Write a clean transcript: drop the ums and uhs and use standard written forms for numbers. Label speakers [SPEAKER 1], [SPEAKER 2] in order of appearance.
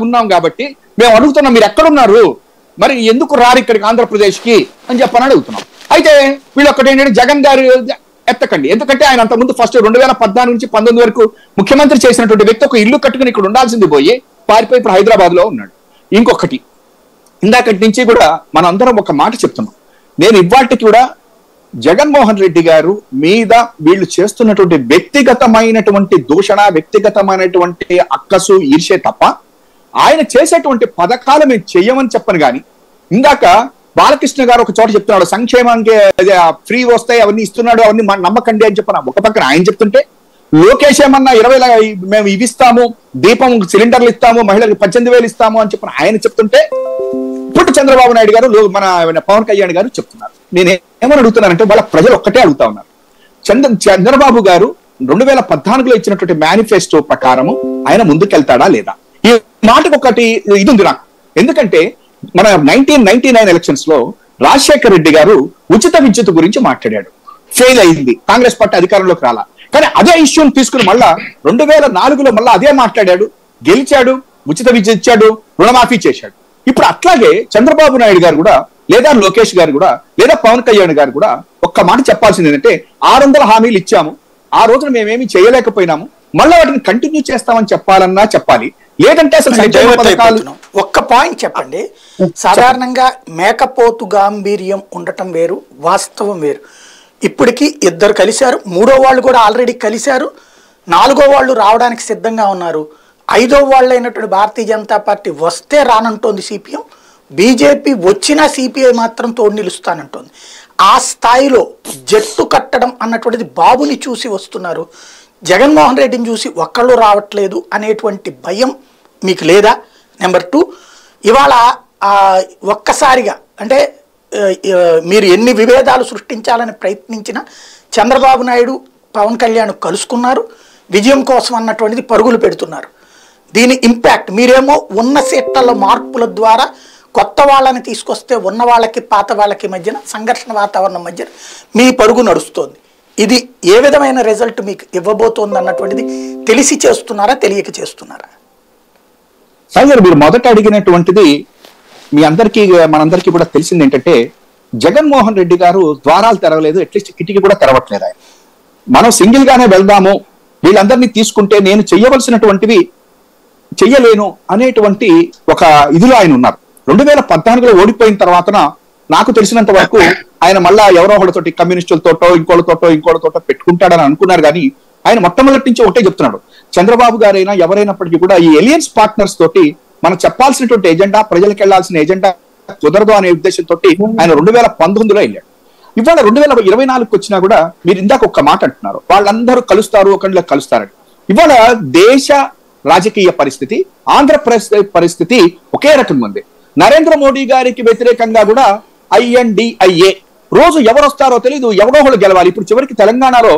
[SPEAKER 1] ఉన్నాం కాబట్టి మేము అడుగుతున్నాం, మీరు ఎక్కడున్నారు, మరి ఎందుకు రారు ఇక్కడికి ఆంధ్రప్రదేశ్కి అని చెప్పని అడుగుతున్నాం. అయితే వీళ్ళు ఒక్కటి ఏంటంటే జగన్ గారు ఎత్తకండి, ఎందుకంటే ఆయన అంతకుముందు ఫస్ట్ 2014 నుంచి 19 వరకు ముఖ్యమంత్రి చేసినటువంటి వ్యక్తి ఒక ఇల్లు కట్టుకుని ఇక్కడ ఉండాల్సింది పోయి పారిపోయి ఇప్పుడు హైదరాబాద్ లో ఉన్నాడు. ఇంకొకటి, ఇందాకటి నుంచి కూడా మనందరం ఒక మాట చెప్తున్నాం, నేను ఇవాటికి కూడా జగన్మోహన్ రెడ్డి గారు మీద వీళ్ళు చేస్తున్నటువంటి వ్యక్తిగతమైనటువంటి దూషణ, వ్యక్తిగతమైనటువంటి అక్కసు, ఈర్షే తప్ప ఆయన చేసేటువంటి పథకాలు మేము చెయ్యమని చెప్పను. కానీ ఇందాక బాలకృష్ణ గారు ఒక చోట చెప్తున్నాడు, సంక్షేమానికి ఫ్రీ వస్తాయి అవన్నీ ఇస్తున్నాడు, అవన్నీ నమ్మకండి అని చెప్పిన ఒక పక్కన ఆయన చెప్తుంటే, లోకేష్ ఏమన్నా 20 మేము ఇవి ఇస్తాము, దీపం సిలిండర్లు ఇస్తాము, మహిళలకు 18,000 ఇస్తాము అని చెప్పిన ఆయన చెప్తుంటే, ఇప్పుడు చంద్రబాబు నాయుడు గారు మన పవన్ కళ్యాణ్ గారు చెప్తున్నారు. నేను ఏమని అడుగుతున్నానంటే, వాళ్ళ ప్రజలు ఒక్కటే అడుగుతా ఉన్నారు, చంద్రబాబు గారు 2014లో ఇచ్చినటువంటి మేనిఫెస్టో ప్రకారము ఆయన ముందుకెళ్తాడా లేదా? ఈ మాటకు ఒకటి ఇది ఉంది నాకు, ఎందుకంటే మన 1999 ఎలక్షన్స్ లో రాజశేఖర్ రెడ్డి గారు ఉచిత విద్యుత్ గురించి మాట్లాడాడు, ఫెయిల్ అయింది, కాంగ్రెస్ పార్టీ అధికారంలోకి రాలా. కానీ అదే ఇష్యూని తీసుకుని మళ్ళా 2004లో మళ్ళా అదే మాట్లాడాడు, గెలిచాడు, ఉచిత విద్యుత్ ఇచ్చాడు, రుణమాఫీ చేశాడు. ఇప్పుడు అట్లాగే చంద్రబాబు నాయుడు గారు కూడా, లేదా లోకేష్ గారు కూడా, లేదా పవన్ కళ్యాణ్ గారు కూడా ఒక్క మాట చెప్పాల్సింది ఏంటంటే, 600 హామీలు ఇచ్చాము, ఆ రోజున మేమేమి చేయలేకపోయినాము, మళ్ళీ వాటిని కంటిన్యూ చేస్తామని చెప్పాలన్నా చెప్పాలి, లేదంటే అసలు
[SPEAKER 2] ఒక్క పాయింట్ చెప్పండి. సాధారణంగా మేకపోతు గాంభీర్యం ఉండటం వేరు, వాస్తవం వేరు. ఇప్పటికీ 2 కలిశారు, 3వ వాళ్ళు కూడా ఆల్రెడీ కలిశారు, 4వ వాళ్ళు రావడానికి సిద్ధంగా ఉన్నారు. 5వ వాళ్ళు అయినటువంటి భారతీయ జనతా పార్టీ వస్తే రానంటోంది సిపిఎం, బీజేపీ వచ్చినా సిపిఐ మాత్రం తోడు నిలుస్తానంటోంది. ఆ స్థాయిలో జట్టు కట్టడం అన్నటువంటిది బాబుని చూసి వస్తున్నారు, జగన్మోహన్ రెడ్డిని చూసి ఒక్కళ్ళు రావట్లేదు అనేటువంటి భయం మీకు లేదా? నెంబర్ 2, ఇవాళ ఒక్కసారిగా అంటే మీరు ఎన్ని విభేదాలు సృష్టించాలని ప్రయత్నించినా చంద్రబాబు నాయుడు పవన్ కళ్యాణ్ కలుసుకున్నారు, విజయం కోసం అన్నటువంటిది పరుగులు పెడుతున్నారు. దీని ఇంపాక్ట్ మీరేమో ఉన్న సీట్ల మార్పుల ద్వారా కొత్త వాళ్ళని తీసుకొస్తే ఉన్న వాళ్ళకి పాత వాళ్ళకి మధ్యన సంఘర్షణ వాతావరణం మధ్యన మీ పరుగు నడుస్తోంది. ఇది ఏ విధమైన రిజల్ట్ మీకు ఇవ్వబోతోంది అన్నటువంటిది తెలిసి చేస్తున్నారా, తెలియక చేస్తున్నారా?
[SPEAKER 1] సార్, మీరు మొదట అడిగినటువంటిది మీ అందరికీ మనందరికీ కూడా తెలిసింది ఏంటంటే, జగన్మోహన్ రెడ్డి గారు ద్వారాలు తెరవలేదు, అట్లీస్ట్ కిటికీ కూడా తెరవట్లేదు. ఆయన మనం సింగిల్ గానే వెళ్దాము, వీళ్ళందరినీ తీసుకుంటే నేను చెయ్యవలసినటువంటివి చెయ్యలేను అనేటువంటి ఒక ఇదిలో ఆయన ఉన్నారు. 2014లో ఓడిపోయిన తర్వాత నాకు తెలిసినంత వరకు ఆయన మళ్ళా ఎవరో ఒకటితోటి కమ్యూనిస్టులతోటో ఇంకోళ్ళతోటో పెట్టుకుంటాడని అనుకున్నారు. కానీ ఆయన మొట్టమొదటి నుంచి ఒకటే చెప్తున్నాడు, చంద్రబాబు గారైనా ఎవరైనప్పటికీ కూడా ఈ ఎలియన్స్ పార్ట్నర్స్ తోటి మనం చెప్పాల్సినటువంటి ఎజెండా, ప్రజలకు వెళ్లాల్సిన ఎజెండా కుదరదు అనే ఉద్దేశంతో ఆయన 2019లో వెళ్ళాడు. ఇవాళ 2024కి వచ్చినా కూడా మీరు ఇందాక ఒక్క మాట అంటున్నారు, వాళ్ళందరూ కలుస్తారు, ఒకళ్ళ కలుస్తారని. ఇవాళ దేశ రాజకీయ పరిస్థితి, ఆంధ్రప్రదేశ్ పరిస్థితి ఒకే రకంగా ఉంది. నరేంద్ర మోడీ గారికి వ్యతిరేకంగా కూడా INDIA రోజు ఎవరు వస్తారో తెలియదు, ఎవరో ఒకళ్ళు గెలవాలి. ఇప్పుడు చివరికి తెలంగాణలో